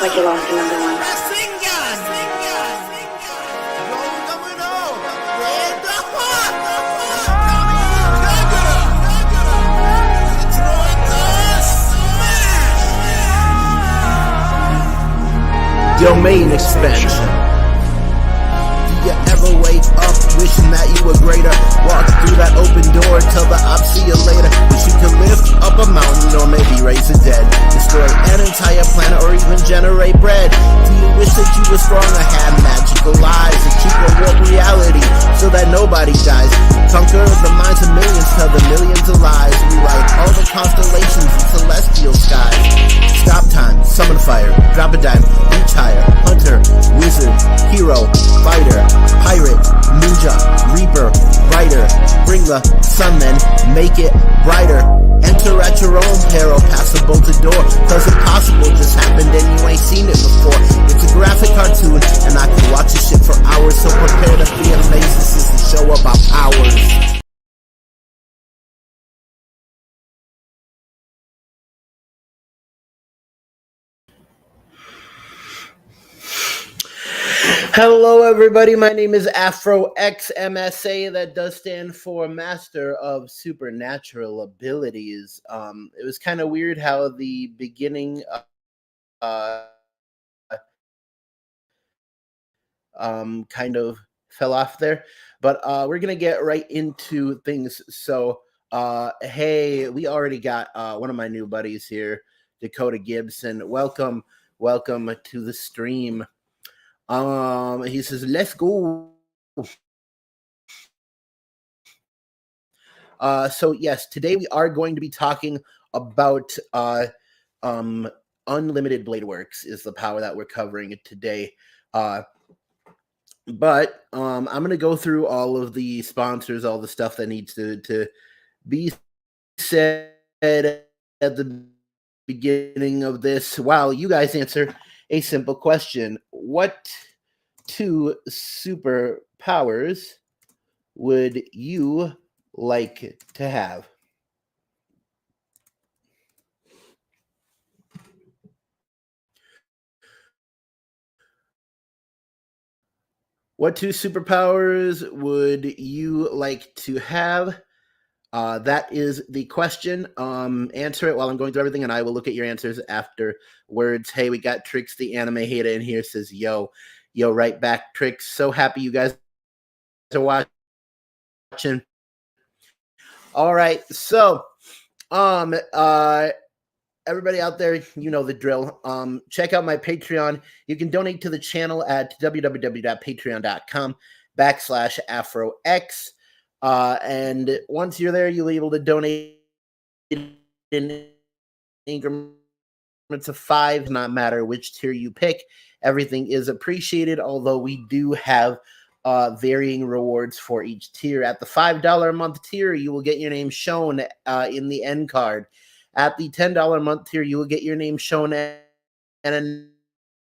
like you lost your number one. Domain expansion. Do you ever wake up wishing that you were greater? Walk through that open door, tell the ops see you later. Wish you could lift up a mountain or maybe raise the dead, destroy an entire planet or even generate bread. Do you wish that you were strong or had magical lies that keep a warp reality so that nobody dies? Conquer the minds of millions, tell the millions of lies. Rewrite all the constellations and celestial skies. Stop time, summon fire, drop a dime, reach higher. Hunter, wizard, hero, fighter, pirate, ninja, reaper, writer. Bring the sun then, make it brighter. Enter at your own peril, pass a bolted door. Cause impossible just happened and you ain't seen it before. It's a graphic cartoon and I can watch this shit for hours. So prepare to be amazed, this is the show about powers. Hello, everybody. My name is Afro XMSA. That does stand for Master of Supernatural Abilities. It was kind of weird how the beginning kind of fell off there, but we're gonna get right into things. So, hey, we already got one of my new buddies here, Dakota Gibson. Welcome to the stream. He says, let's go. So yes, today we are going to be talking about unlimited blade works is the power that we're covering today. But I'm going to go through all of the sponsors, all the stuff that needs to be said at the beginning of this while you guys answer a simple question. What two superpowers would you like to have? What two superpowers would you like to have? That is the question. Answer it while I'm going through everything, and I will look at your answers afterwards. Hey, we got Trix, the anime hater, in here. Says, yo, right back, Trix. So happy you guys are watching. All right, so, everybody out there, you know the drill. Check out my Patreon. You can donate to the channel at www.patreon.com/AfroX. And once you're there, you'll be able to donate in increments of 5. Not matter which tier you pick, everything is appreciated. Although we do have varying rewards for each tier. At the $5 a month tier, you will get your name shown in the end card. At the $10 a month tier, you will get your name shown and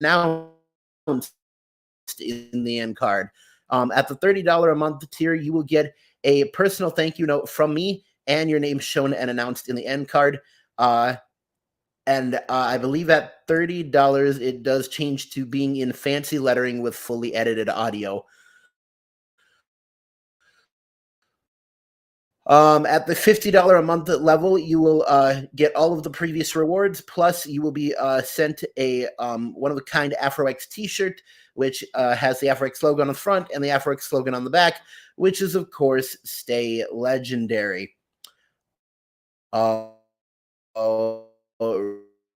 announced in the end card. At the $30 a month tier, you will get a personal thank you note from me and your name shown and announced in the end card. And I believe at $30, it does change to being in fancy lettering with fully edited audio. At the $50 a month level, you will get all of the previous rewards, plus you will be sent a one-of-a-kind AfroX t-shirt, which has the AfroX logo on the front and the AfroX slogan on the back, which is, of course, Stay Legendary.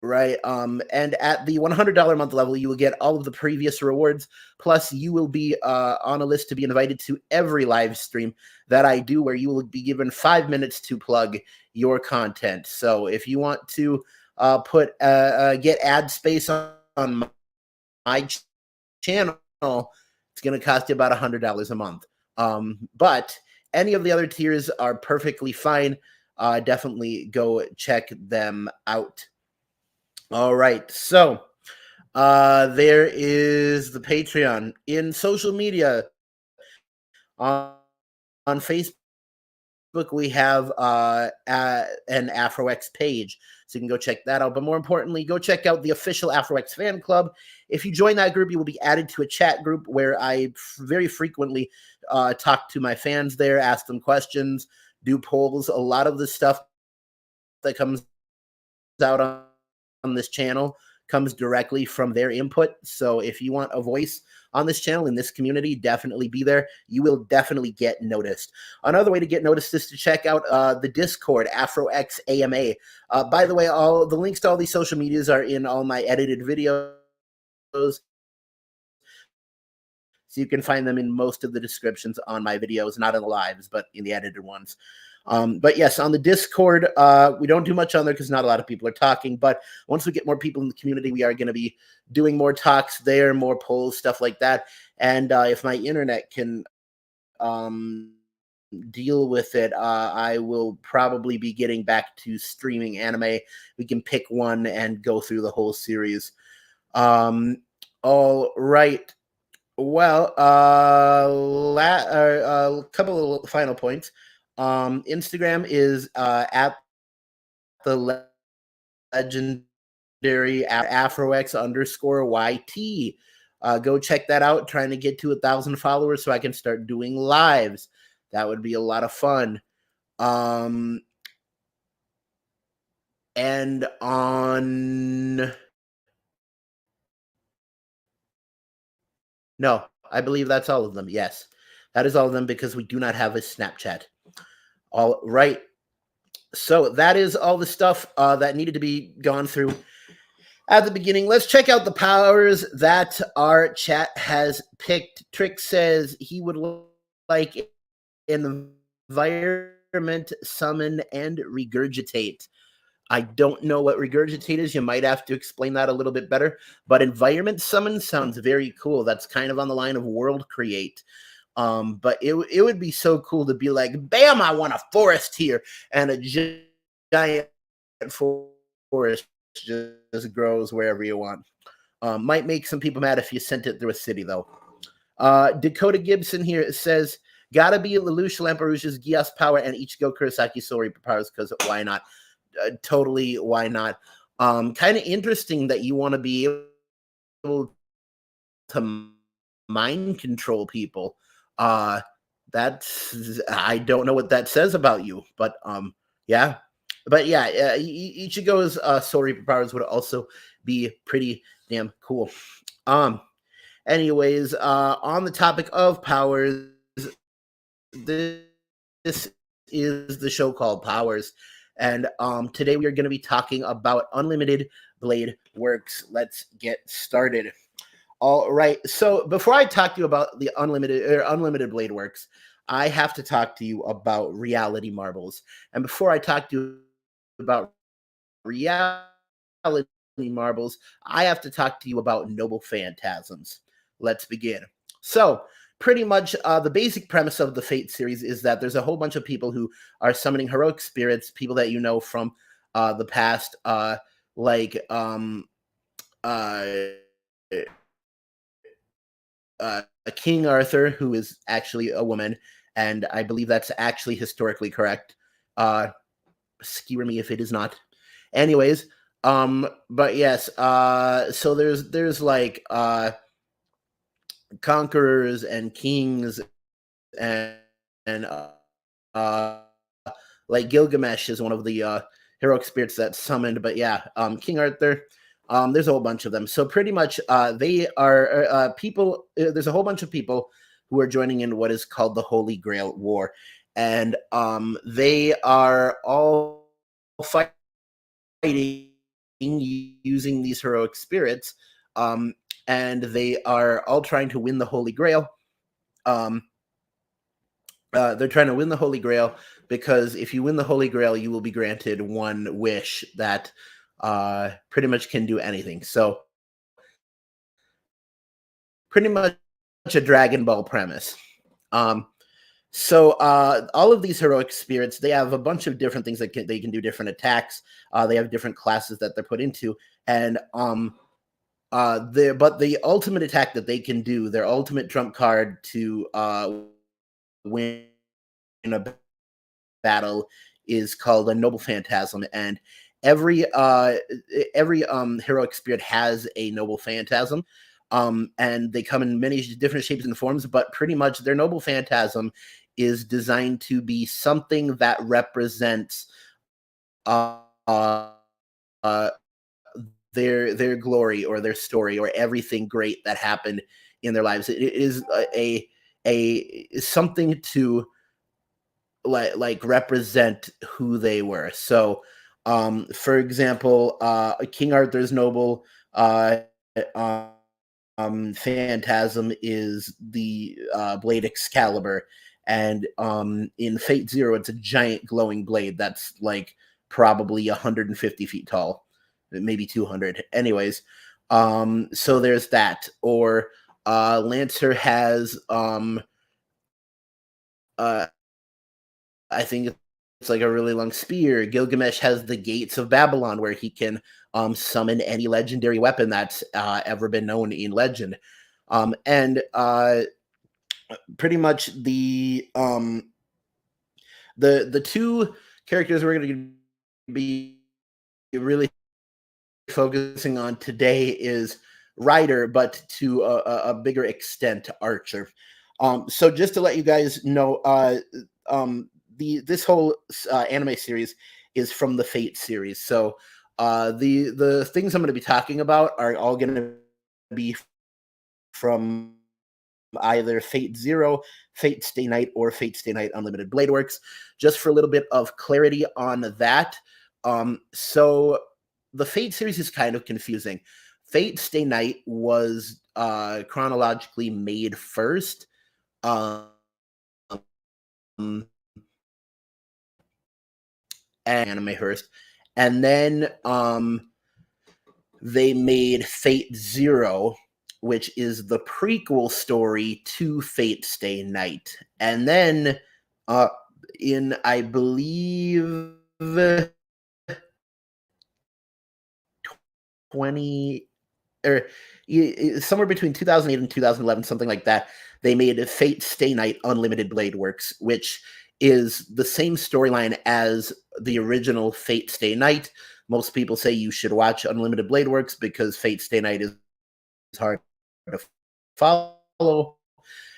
Right. And at the $100 a month level, you will get all of the previous rewards. Plus, you will be on a list to be invited to every live stream that I do, where you will be given 5 minutes to plug your content. So if you want to get ad space on my channel, it's going to cost you about $100 a month. But any of the other tiers are perfectly fine. Definitely go check them out. All right, so there is the Patreon. In social media, on Facebook, we have an AfroX page, so you can go check that out. But more importantly, go check out the official AfroX fan club. If you join that group, you will be added to a chat group where I very frequently talk to my fans there, ask them questions, do polls. A lot of the stuff that comes out on this channel comes directly from their input. So if you want a voice on this channel in this community, definitely be there. You will definitely get noticed. Another way to get noticed is to check out the Discord, AfroX AMA. By the way, all the links to all these social medias are in all my edited videos. So you can find them in most of the descriptions on my videos, not in the lives, but in the edited ones. But yes, on the Discord, we don't do much on there because not a lot of people are talking. But once we get more people in the community, we are going to be doing more talks there, more polls, stuff like that. And if my internet can deal with it, I will probably be getting back to streaming anime. We can pick one and go through the whole series. All right. Well, a couple of final points. Instagram is at the legendary AfroX_YT. Go check that out. Trying to get to 1,000 followers so I can start doing lives. That would be a lot of fun. And on... No, I believe that's all of them. Yes, that is all of them because we do not have a Snapchat. All right. So that is all the stuff that needed to be gone through at the beginning. Let's check out the powers that our chat has picked. Trick says he would like environment, summon, and regurgitate. I don't know what regurgitate is. You might have to explain that a little bit better. But environment summon sounds very cool. That's kind of on the line of world create. But it would be so cool to be like, bam, I want a forest here. And a giant forest just grows wherever you want. Might make some people mad if you sent it through a city, though. Dakota Gibson here says, gotta be Lelouch Lamperouge's Gias power and Ichigo Kurosaki Sori powers, because why not? Totally, why not? Kind of interesting that you want to be able to mind control people. That's, I don't know what that says about you, but yeah. But yeah, Ichigo's Sori powers would also be pretty damn cool. Anyways, on the topic of powers, this is the show called Powers. And today we are going to be talking about Unlimited Blade Works. Let's get started. All right. So before I talk to you about the Unlimited Blade Works, I have to talk to you about reality marbles. And before I talk to you about reality marbles, I have to talk to you about Noble Phantasms. Let's begin. So pretty much the basic premise of the Fate series is that there's a whole bunch of people who are summoning heroic spirits, people that you know from the past, like King Arthur, who is actually a woman, and I believe that's actually historically correct. Skewer me if it is not. Anyways, but yes, so there's like conquerors and kings and like Gilgamesh is one of the heroic spirits that's summoned. But yeah, King Arthur, there's a whole bunch of them. So pretty much they are people. There's a whole bunch of people who are joining in what is called the Holy Grail War, and they are all fighting using these heroic spirits, and they are all trying to win the Holy Grail. They're trying to win the Holy Grail because if you win the Holy Grail, you will be granted one wish that pretty much can do anything. So pretty much a Dragon Ball premise. So all of these heroic spirits, they have a bunch of different things that they can do different attacks. They have different classes that they're put into, and but the ultimate attack that they can do, their ultimate trump card to win a battle is called a Noble Phantasm, and every heroic spirit has a Noble Phantasm. And they come in many different shapes and forms, but pretty much their Noble Phantasm is designed to be something that represents uh, uh, uh, their glory or their story or everything great that happened in their lives. It is a something to like represent who they were. So, for example, King Arthur's noble uh, phantasm is the blade Excalibur, and in Fate Zero, it's a giant glowing blade that's like probably 150 feet tall, maybe 200. Anyways, so there's that. Or Lancer has uh I think it's like a really long spear. Gilgamesh has the gates of Babylon where he can summon any legendary weapon that's ever been known in legend. And pretty much the two characters we're going to be really focusing on today is Ryder, but to a bigger extent, Archer. So just to let you guys know, this whole anime series is from the Fate series. So the things I'm going to be talking about are all going to be from either Fate Zero, Fate Stay Night, or Fate Stay Night Unlimited Blade Works. Just for a little bit of clarity on that. So the Fate series is kind of confusing. Fate Stay Night was chronologically made first. Um, Anime first. And then they made Fate Zero, which is the prequel story to Fate Stay Night. And then in, I believe, 20 or somewhere between 2008 and 2011, something like that, they made Fate Stay Night Unlimited Blade Works, which is the same storyline as the original Fate Stay Night. Most people say you should watch Unlimited Blade Works because Fate Stay Night is hard to follow.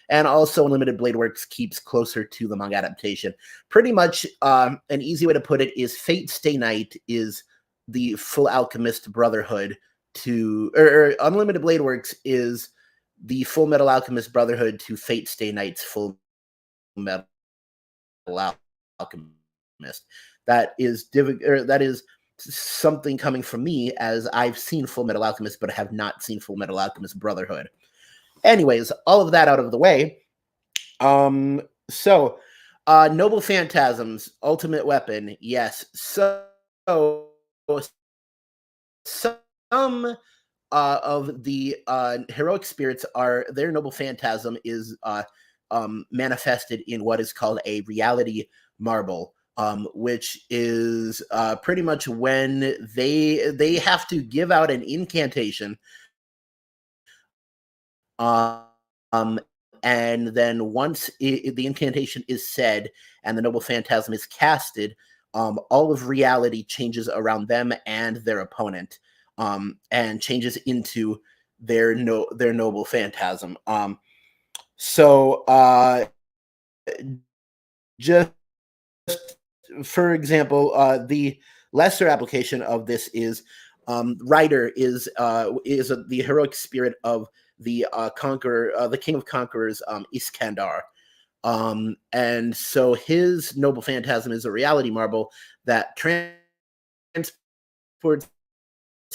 And also, Unlimited Blade Works keeps closer to the manga adaptation. Pretty much, an easy way to put it is Fate Stay Night is the Full Alchemist Brotherhood or Unlimited Blade Works is the Full Metal Alchemist Brotherhood to Fate Stay Night's Full Metal Alchemist. That is something coming from me, as I've seen Full Metal Alchemist, but I have not seen Full Metal Alchemist Brotherhood. Anyways, all of that out of the way. So Noble Phantasms, Ultimate Weapon, yes. So some of the heroic spirits are their Noble Phantasm is manifested in what is called a reality marble, which is pretty much when they have to give out an incantation, um, and then once the incantation is said and the Noble Phantasm is casted, all of reality changes around them and their opponent, and changes into their Noble Phantasm. So just for example, the lesser application of this is Ryder is the heroic spirit of the conqueror, the king of conquerors, Iskandar. And so his Noble Phantasm is a reality marble that transports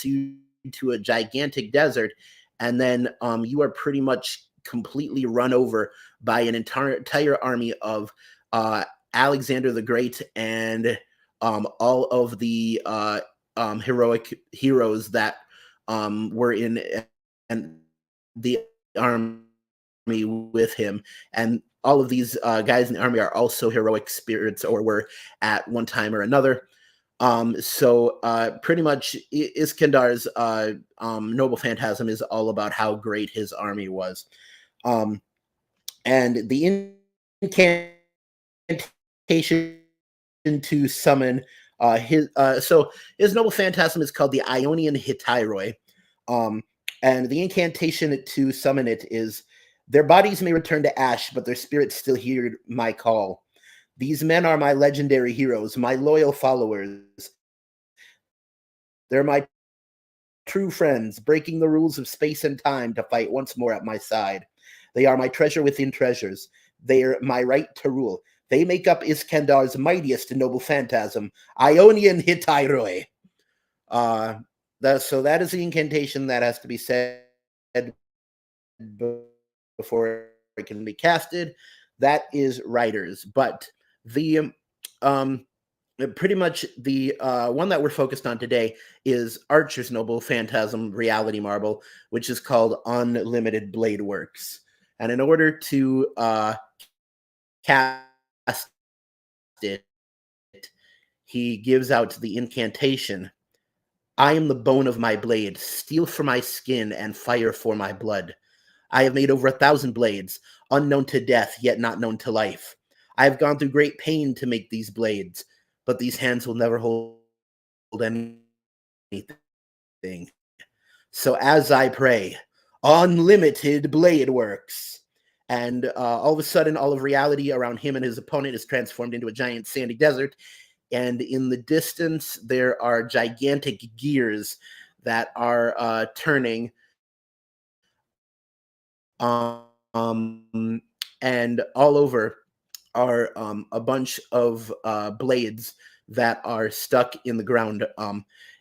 you to a gigantic desert, and then you are pretty much completely run over by an entire army of Alexander the Great and all of the heroic heroes that were in and the army with him. And all of these guys in the army are also heroic spirits, or were at one time or another. So pretty much Iskandar's Noble Phantasm is all about how great his army was. And the incantation to summon his noble phantasm is called the Ionian Hittyroi. Um, and the incantation to summon it is their bodies may return to ash, but their spirits still hear my call. These men are my legendary heroes, my loyal followers. They're my true friends, breaking the rules of space and time to fight once more at my side. They are my treasure within treasures. They are my right to rule. They make up Iskandar's mightiest noble phantasm, Ionian Hittyroi. So that is the incantation that has to be said before it can be casted. That is writers, but the pretty much the one that we're focused on today is Archer's Noble Phantasm Reality Marble, which is called Unlimited Blade Works. And in order to cast it, he gives out the incantation, I am the bone of my blade, steel for my skin, and fire for my blood. I have made over 1,000 blades, unknown to death, yet not known to life. I have gone through great pain to make these blades, but these hands will never hold anything. So as I pray, unlimited blade works. And all of a sudden, all of reality around him and his opponent is transformed into a giant sandy desert. And in the distance, there are gigantic gears that are turning. And all over are a bunch of blades that are stuck in the ground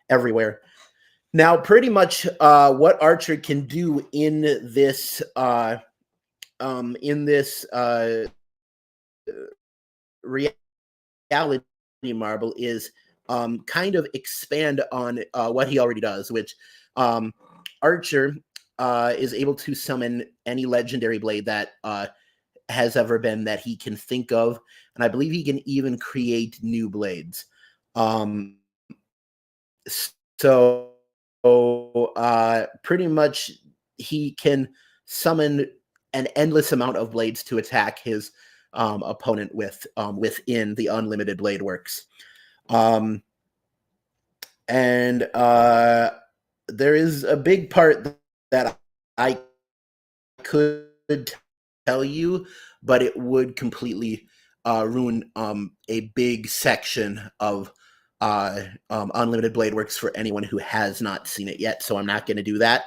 everywhere. Now, pretty much what Archer can do in this reality marble is kind of expand on what he already does, which Archer is able to summon any legendary blade that has ever been that he can think of, and I believe he can even create new blades. So pretty much he can summon an endless amount of blades to attack his opponent with within the unlimited blade works. And there is a big part that I could tell you, but it would completely ruin a big section of Unlimited Blade Works for anyone who has not seen it yet, so I'm not going to do that.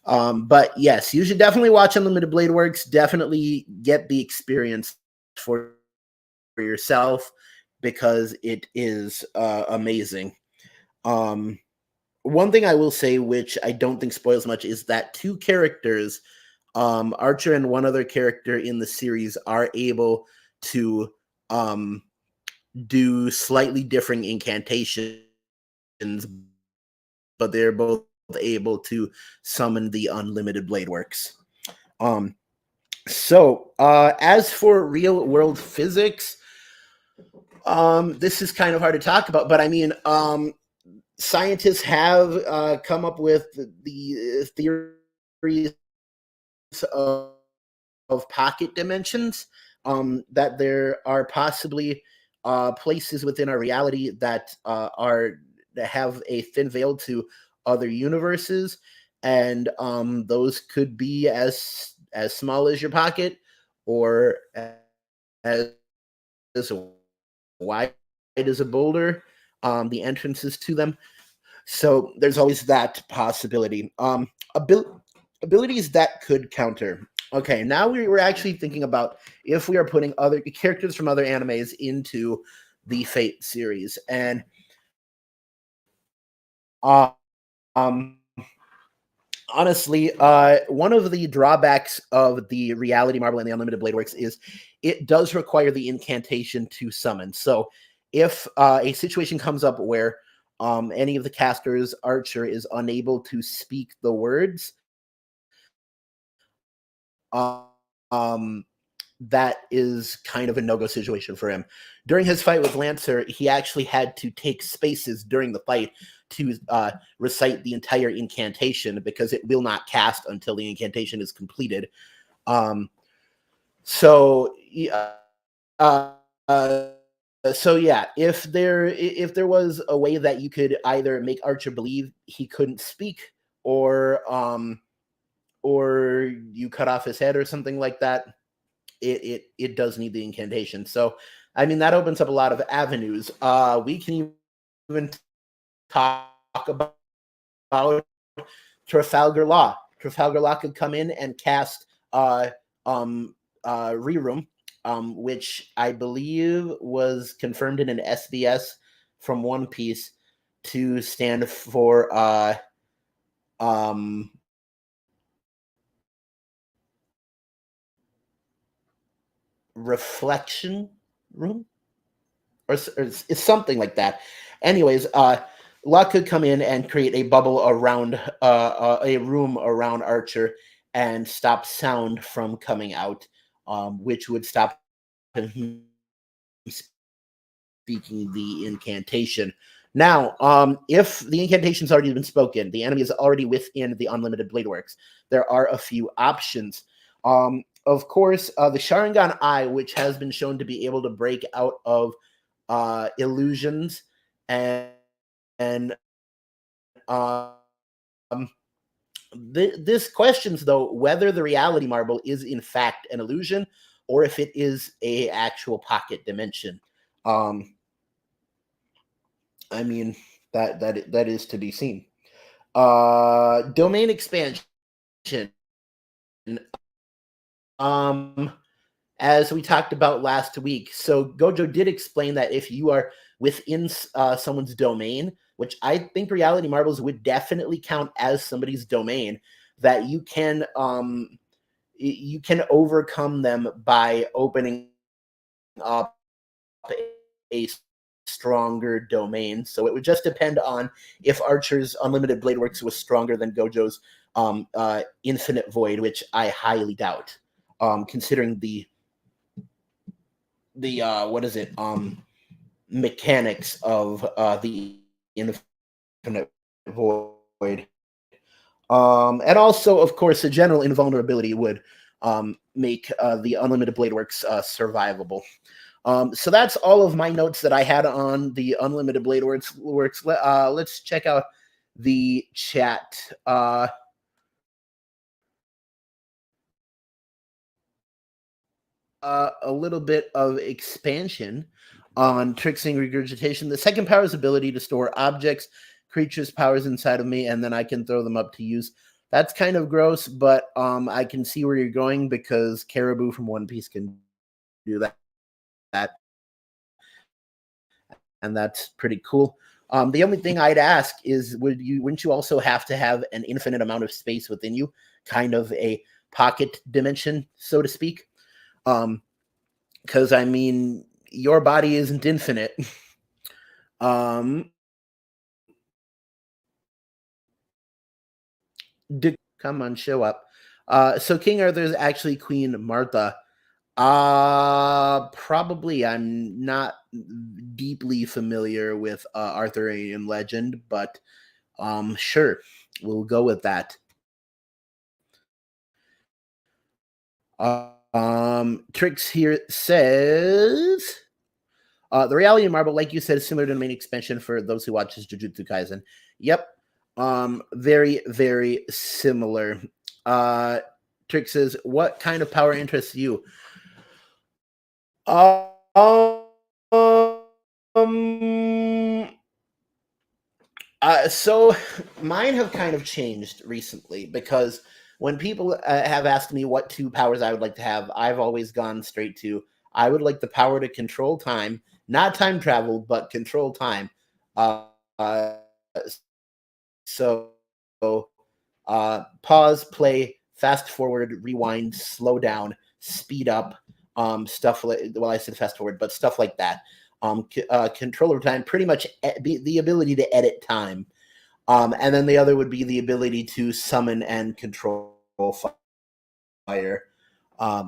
But yes, you should definitely watch Unlimited Blade Works. Definitely get the experience for yourself because it is amazing. One thing I will say, which I don't think spoils much, is that two characters, Archer and one other character in the series, are able to do slightly different incantations, but they're both able to summon the unlimited blade works. So as for real world physics, this is kind of hard to talk about, but I mean, scientists have come up with the theories of pocket dimensions, that there are possibly places within our reality that have a thin veil to other universes, and those could be as small as your pocket or as wide as a boulder, the entrances to them. So there's always that possibility. Abilities that could counter. Okay, now we're actually thinking about if we are putting other characters from other animes into the Fate series. And honestly, one of the drawbacks of the Reality Marble and the Unlimited Blade Works is it does require the incantation to summon. So if a situation comes up where any of the casters, Archer, is unable to speak the words, that is kind of a no-go situation for him. During his fight with Lancer, he actually had to take spaces during the fight to recite the entire incantation because it will not cast until the incantation is completed. So so yeah, if there was a way that you could either make Archer believe he couldn't speak, or you cut off his head or something like that, it does need the incantation. So I mean that opens up a lot of avenues. We can even talk about Trafalgar Law. Trafalgar Law could come in and cast Reroom, which I believe was confirmed in an SBS from One Piece to stand for um, reflection room, or it's something like that. Anyways, Luck could come in and create a bubble around a room around Archer and stop sound from coming out, which would stop him speaking the incantation. Now, if the incantation's already been spoken, the enemy is already within the unlimited blade works. There are a few options. Of course, the Sharingan Eye, which has been shown to be able to break out of illusions, and um, this questions though whether the reality marble is in fact an illusion or if it is a actual pocket dimension. Um, I mean that is to be seen. Domain expansion. Um, as we talked about last week. So Gojo did explain that if you are within someone's domain, which I think reality marbles would definitely count as somebody's domain, that you can overcome them by opening up a stronger domain. So it would just depend on if Archer's Unlimited Blade Works was stronger than Gojo's Infinite Void, which I highly doubt, considering the what is it mechanics of the Infinite Void. And also, of course, a general invulnerability would make the Unlimited Blade Works survivable. So that's all of my notes that I had on the Unlimited Blade Works. Let's check out the chat. A little bit of expansion on tricksing regurgitation. The second power is ability to store objects, creatures' powers inside of me, and then I can throw them up to use. That's kind of gross, but I can see where you're going because Caribou from One Piece can do that, and that's pretty cool. The only thing I'd ask is, wouldn't you also have to have an infinite amount of space within you, kind of a pocket dimension, so to speak? Because I mean, your body isn't infinite. um, Come on, show up. So King Arthur is actually Queen Martha. Probably. I'm not deeply familiar with Arthurian legend, but sure, we'll go with that. Tricks here says the reality marble, like you said, is similar to the main expansion for those who watches Jujutsu Kaisen. Yep. Very, very similar. Trick says, what kind of power interests you? So mine have kind of changed recently because when people have asked me what two powers I would like to have, I've always gone straight to I would like the power to control time, not time travel, but control time. Uh, so pause, play, fast forward, rewind, slow down, speed up, stuff like, well, I said fast forward, but stuff like that. Control over time, pretty much the ability to edit time. And then the other would be the ability to summon and control fire,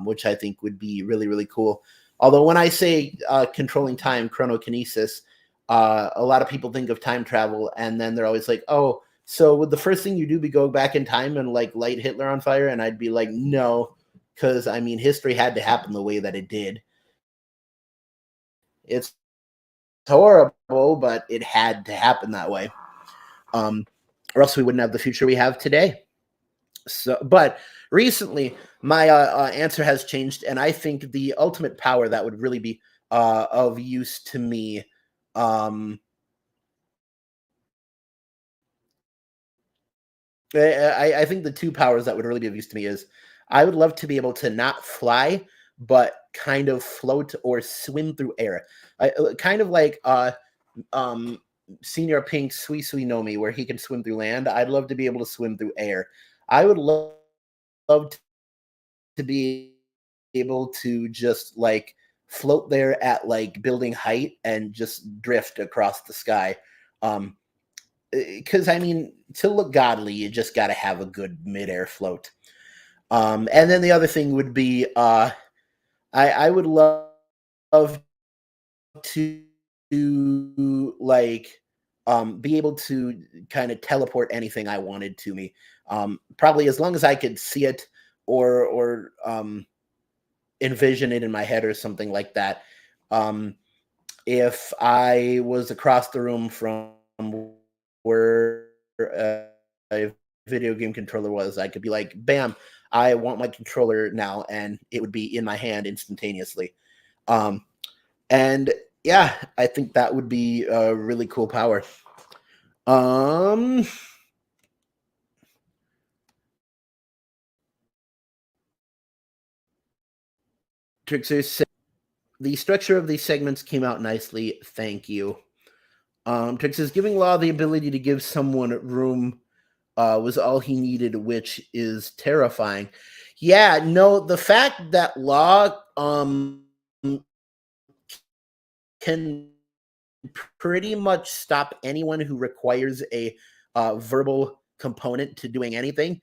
which I think would be really, really cool. Although when I say controlling time, chronokinesis, a lot of people think of time travel, and then they're always like, oh, so would the first thing you do be go back in time and like light Hitler on fire? And I'd be like, no, because I mean, history had to happen the way that it did. It's horrible, but it had to happen that way. Um, or else we wouldn't have the future we have today. So, but recently, my answer has changed, and I think the ultimate power that would really be of use to me. Um, I think the two powers that would really be of use to me is I would love to be able to not fly, but kind of float or swim through air. Kind of like um, Senior Pink Sui Sui No Mi, where he can swim through land. I'd love to be able to swim through air. I would love to be able to just like float there at like building height and just drift across the sky. Um, because I mean, to look godly, you just got to have a good midair float. And then the other thing would be, I would love to like be able to kind of teleport anything I wanted to me. Probably as long as I could see it or envision it in my head or something like that. Um, if I was across the room from where a video game controller was, I could be like, "Bam! I want my controller now," and it would be in my hand instantaneously. Um, and yeah, I think that would be a really cool power. Um, Trixer said the structure of these segments came out nicely. Thank you. Trix says giving Law the ability to give someone room was all he needed, which is terrifying. Yeah, no, the fact that Law can pretty much stop anyone who requires a verbal component to doing anything.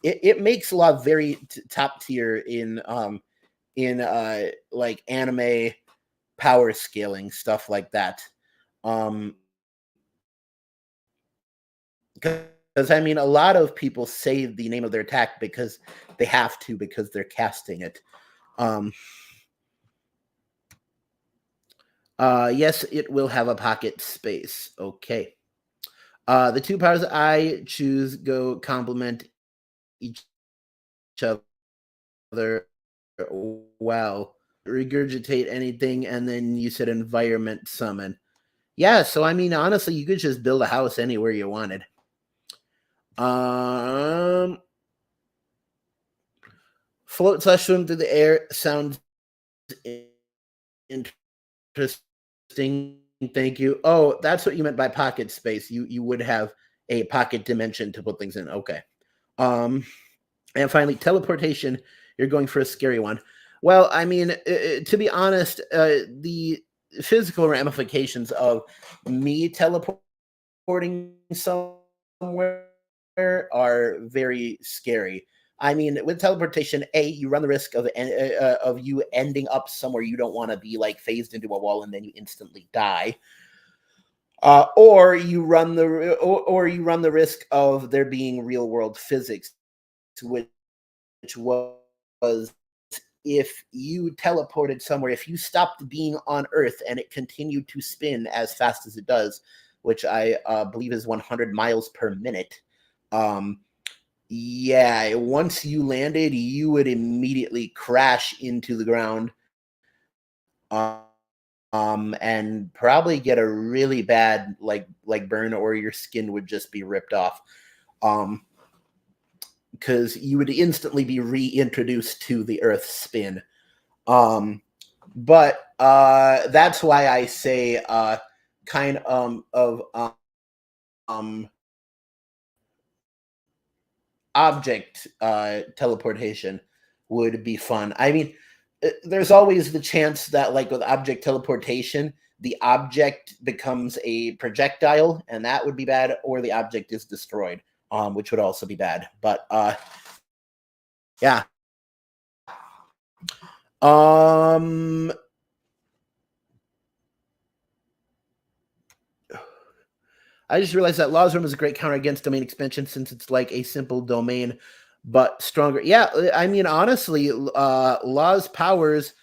It makes Law very top tier in like anime power scaling stuff like that. Um, because I mean, a lot of people say the name of their attack because they have to because they're casting it. Um, yes, it will have a pocket space. Okay. The two powers I choose go complement each other well. Regurgitate anything, and then you said environment summon. Yeah, so I mean, honestly, you could just build a house anywhere you wanted. Um, Float slash swim through the air sounds interesting. Thank you. Oh, that's what you meant by pocket space. You would have a pocket dimension to put things in. Okay. Um, and finally, teleportation. You're going for a scary one. Well, I mean, to be honest, the physical ramifications of me teleporting somewhere are very scary. I mean, with teleportation, you run the risk of you ending up somewhere you don't want to be, like phased into a wall, and then you instantly die. Or you run the risk of there being real world physics, which was if you teleported somewhere, if you stopped being on Earth and it continued to spin as fast as it does, which I believe is 100 miles per minute. Yeah, once you landed, you would immediately crash into the ground, and probably get a really bad like burn, or your skin would just be ripped off. Because you would instantly be reintroduced to the Earth's spin. But that's why I say kind of um, object teleportation would be fun. I mean, there's always the chance that, like with object teleportation, the object becomes a projectile, and that would be bad, or the object is destroyed, which would also be bad. But yeah. Um, I just realized that Law's Room is a great counter against domain expansion since it's like a simple domain, but stronger. Yeah, I mean, honestly, Law's powers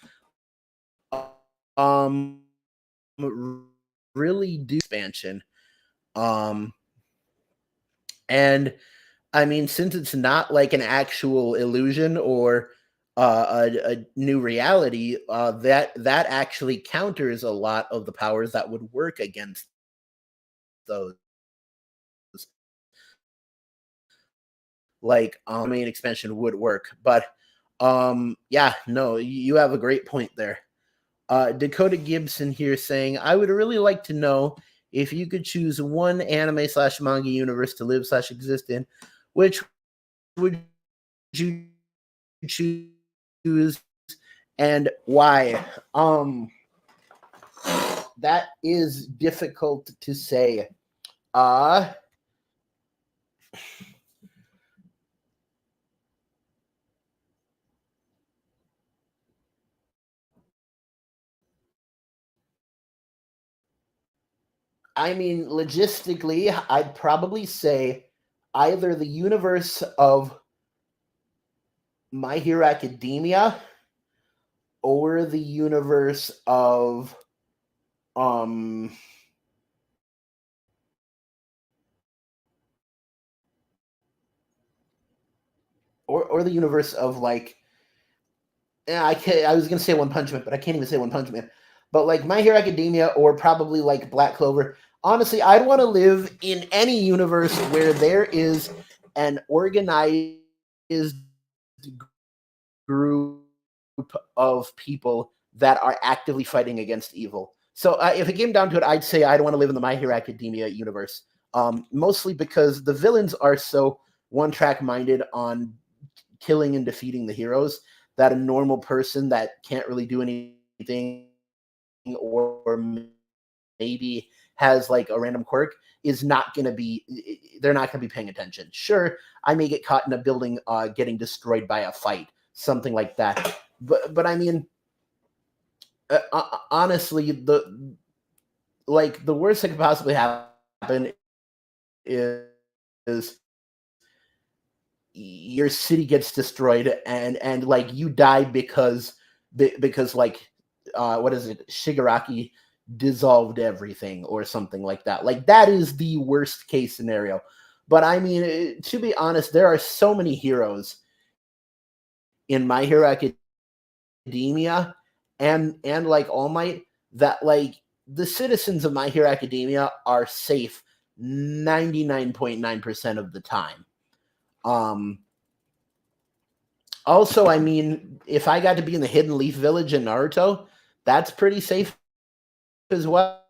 um really do expansion. Um, and I mean, since it's not like an actual illusion or a new reality, that actually counters a lot of the powers that would work against those. Like main expansion would work, but yeah, no, you have a great point there. Dakota Gibson here saying, I would really like to know if you could choose one anime slash manga universe to live slash exist in, which would you choose and why? That is difficult to say. Uh I mean, logistically, I'd probably say either the universe of My Hero Academia or the universe of um or the universe of like yeah, I was gonna say One Punch Man, but I can't even say One Punch Man. But like My Hero Academia or probably like Black Clover. Honestly, I'd want to live in any universe where there is an organized group of people that are actively fighting against evil. So if it came down to it, I'd say I'd want to live in the My Hero Academia universe. Mostly because the villains are so one-track minded on killing and defeating the heroes that a normal person that can't really do anything or maybe has like a random quirk is not going to be they're not going to be paying attention. Sure, I may get caught in a building getting destroyed by a fight, something like that, but I mean honestly the worst that could possibly happen is your city gets destroyed and like you die because like what is it, Shigaraki dissolved everything or something like that. Like that is the worst case scenario. But I mean, to be honest, there are so many heroes in My Hero Academia and like All Might that like the citizens of My Hero Academia are safe 99.9% of the time. Um, Also, I mean, if I got to be in the Hidden Leaf Village in Naruto, that's pretty safe as well.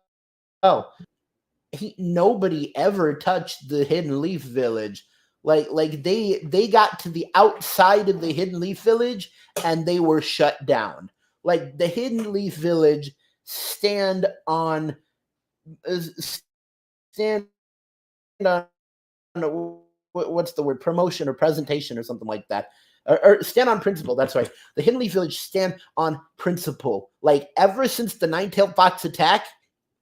Nobody ever touched the Hidden Leaf Village. Like they got to the outside of the Hidden Leaf Village and they were shut down. Like the Hidden Leaf Village stand on stand on what's the word, promotion or presentation or something like that, or stand on principle. That's right. The Hidden Leaf Village stand on principle. Like ever since the Nine-Tailed Fox attack,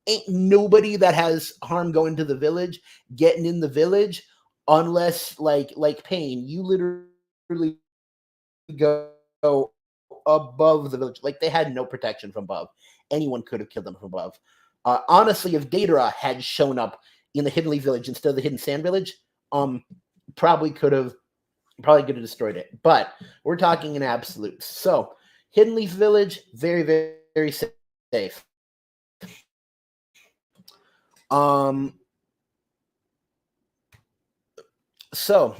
ain't nobody that has harm going to the village getting in the village unless like Pain. You literally go above the village. Like they had no protection from above. Anyone could have killed them from above. Honestly, if Datara had shown up in the Hidden Leaf Village instead of the Hidden Sand Village, probably could have destroyed it. But we're talking in absolutes. So Hidden Leaf Village, very, very, very safe. So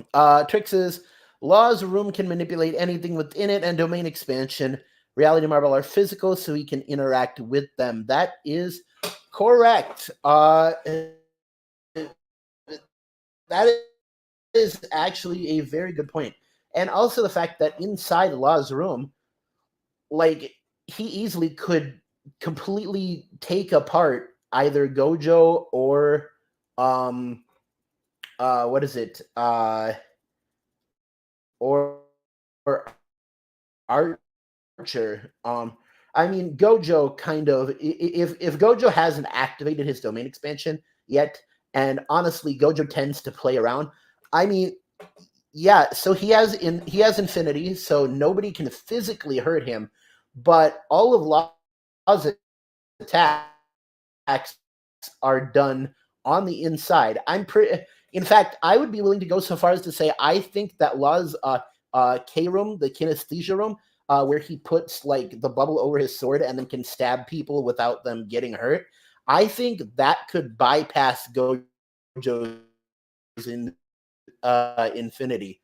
Trix's Law's room can manipulate anything within it, and domain expansion, Reality Marble are physical, so he can interact with them. That is correct. That is actually a very good point. And also the fact that inside Law's room, like he easily could completely take apart either Gojo or what is it? Or Archer. I mean Gojo kind of, if Gojo hasn't activated his domain expansion yet, and honestly Gojo tends to play around. I mean, yeah, so he has infinity, so nobody can physically hurt him, but all of Law's attacks are done on the inside. In fact, I would be willing to go so far as to say I think that Law's K room, the kinesthesia room, where he puts like the bubble over his sword and then can stab people without them getting hurt. I think that could bypass Gojo's infinity,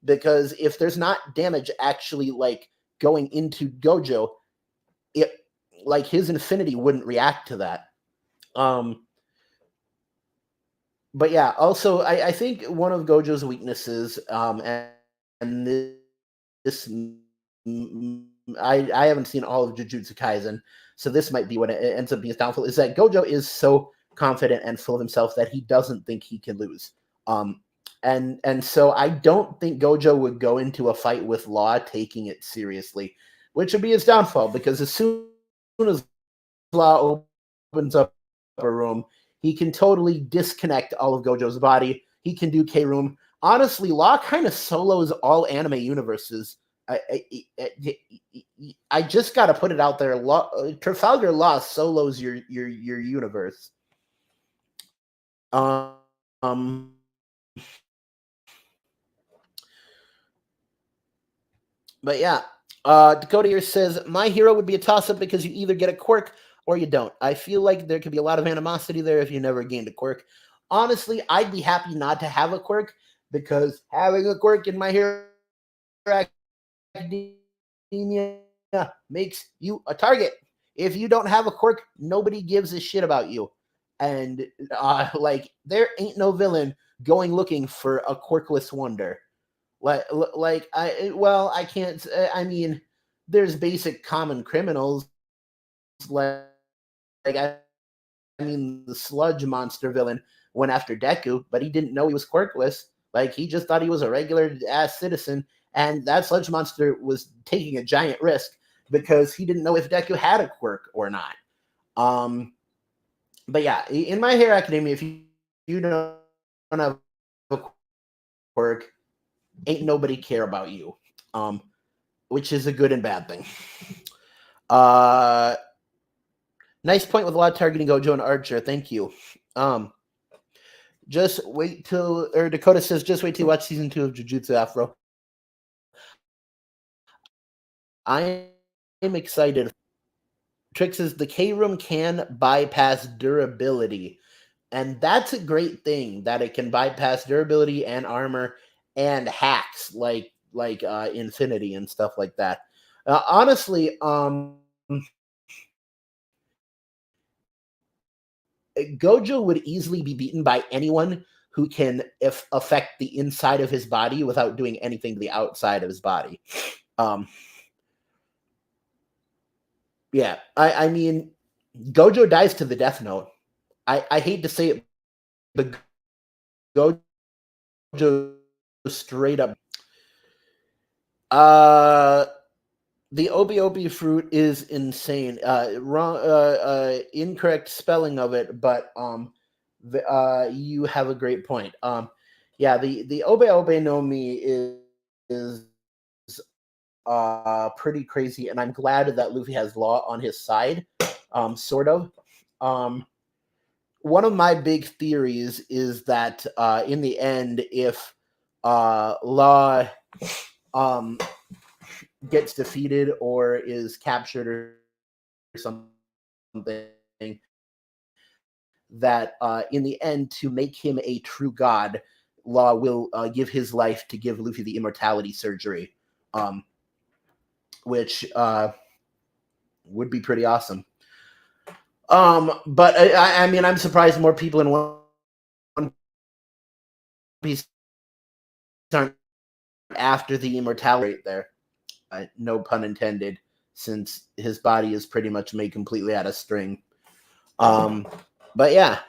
because if there's not damage actually like going into Gojo, it like his infinity wouldn't react to that. But yeah, also I think one of Gojo's weaknesses, and this I haven't seen all of Jujutsu Kaisen, so this might be what it ends up being his downfall, is that Gojo is so confident and full of himself that he doesn't think he can lose. And so I don't think Gojo would go into a fight with Law taking it seriously, which would be his downfall, because as soon as Law opens up a room, he can totally disconnect all of Gojo's body. He can do K-Room. Honestly, Law kind of solos all anime universes. I just got to put it out there. Trafalgar Law solos your universe. But yeah, Dakota here says, my hero would be a toss-up because you either get a quirk or you don't. I feel like there could be a lot of animosity there if you never gained a quirk. Honestly, I'd be happy not to have a quirk, because having a quirk in My Hero Academia makes you a target. If you don't have a quirk, nobody gives a shit about you. And like, there ain't no villain going looking for a quirkless wonder. I can't. I mean, there's basic common criminals I mean, the sludge monster villain went after Deku, but he didn't know he was quirkless. Like, he just thought he was a regular ass citizen, and that sludge monster was taking a giant risk because he didn't know if Deku had a quirk or not. But yeah, in My Hero Academia, if you don't have a quirk, ain't nobody care about you, which is a good and bad thing. Nice point with a lot of targeting Gojo and Archer. Thank you. Just wait till, or Dakota says, just wait till you watch season 2 of Jujutsu Afro. I am excited. Trick says the K room can bypass durability, and that's a great thing, that it can bypass durability and armor and hacks like infinity and stuff like that. Honestly, Gojo would easily be beaten by anyone who can affect the inside of his body without doing anything to the outside of his body. Yeah, I mean, Gojo dies to the Death Note. I hate to say it, but Gojo straight up. The Obi fruit is insane. Wrong, incorrect spelling of it, but you have a great point. Yeah, the Obi no Mi is pretty crazy, and I'm glad that Luffy has Law on his side, sort of. One of my big theories is that in the end, if Law gets defeated or is captured or something, that in the end, to make him a true god, Law will give his life to give Luffy the immortality surgery, which would be pretty awesome. But I mean, I'm surprised more people in One Piece aren't after the immortality right there. No pun intended, since his body is pretty much made completely out of string. But yeah.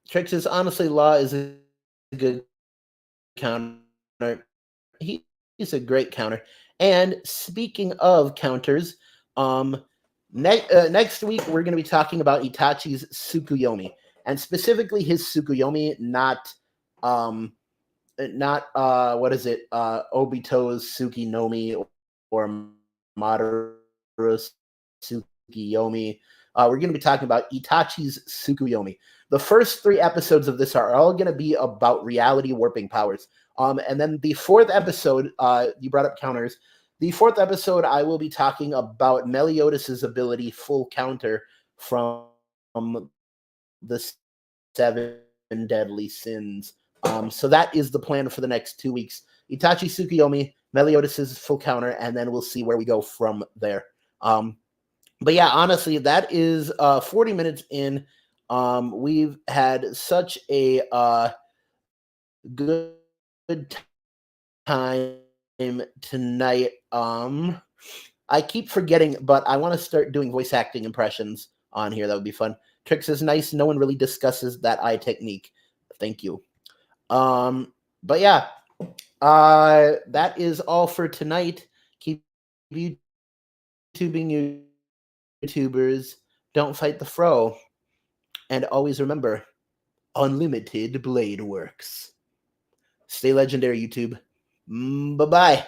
Trick says, honestly, Law is a good counter. He's a great counter. And speaking of counters, next week we're going to be talking about Itachi's Tsukuyomi, and specifically his Tsukuyomi, not what is it, Obito's Tsuki no Mi or Madora's Tsukiyomi. We're going to be talking about Itachi's Tsukuyomi. The first 3 episodes of this are all going to be about reality warping powers. And then the 4th episode, you brought up counters. The 4th episode, I will be talking about Meliodas' ability full counter from the 7 deadly sins. So that is the plan for the next 2 weeks. Itachi Tsukuyomi, Meliodas' full counter, and then we'll see where we go from there. But yeah, honestly, that is 40 minutes in. We've had such a good time tonight. I keep forgetting, but I want to start doing voice acting impressions on here. That would be fun. Trix is nice. No one really discusses that eye technique. Thank you. But yeah, that is all for tonight. Keep YouTubing YouTubers. Don't fight the fro. And always remember, unlimited blade works. Stay legendary, YouTube. Bye-bye.